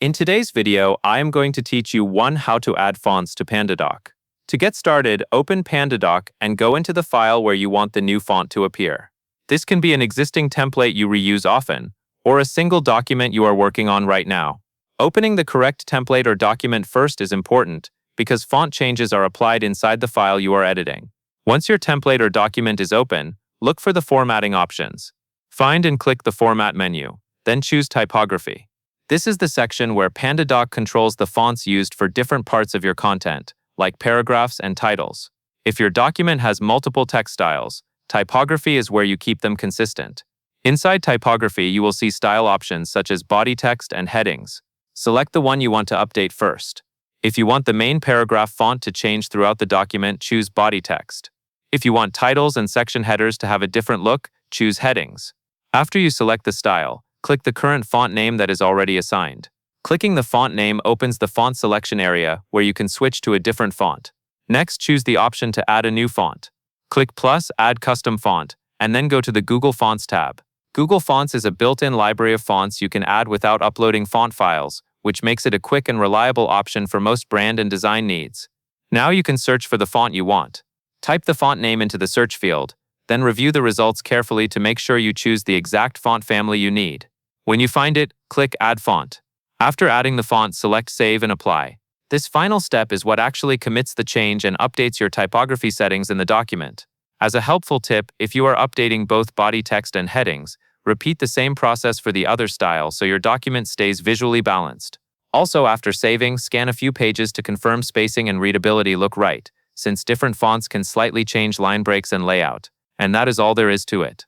In today's video, I am going to teach you how to add fonts to Pandadoc. To get started, open Pandadoc and go into the file where you want the new font to appear. This can be an existing template you reuse often, or a single document you are working on right now. Opening the correct template or document first is important, because font changes are applied inside the file you are editing. Once your template or document is open, look for the formatting options. Find and click the Format menu, then choose Typography. This is the section where Pandadoc controls the fonts used for different parts of your content, like paragraphs and titles. If your document has multiple text styles, Typography is where you keep them consistent. Inside Typography, you will see style options such as body text and headings. Select the one you want to update first. If you want the main paragraph font to change throughout the document, choose body text. If you want titles and section headers to have a different look, choose headings. After you select the style, click the current font name that is already assigned. Clicking the font name opens the font selection area where you can switch to a different font. Next, choose the option to add a new font. Click plus Add Custom Font, and then go to the Google Fonts tab. Google Fonts is a built-in library of fonts you can add without uploading font files, which makes it a quick and reliable option for most brand and design needs. Now you can search for the font you want. Type the font name into the search field, then review the results carefully to make sure you choose the exact font family you need. When you find it, click Add Font. After adding the font, select Save and Apply. This final step is what actually commits the change and updates your typography settings in the document. As a helpful tip, if you are updating both body text and headings, repeat the same process for the other style so your document stays visually balanced. Also, after saving, scan a few pages to confirm spacing and readability look right, since different fonts can slightly change line breaks and layout. And that is all there is to it.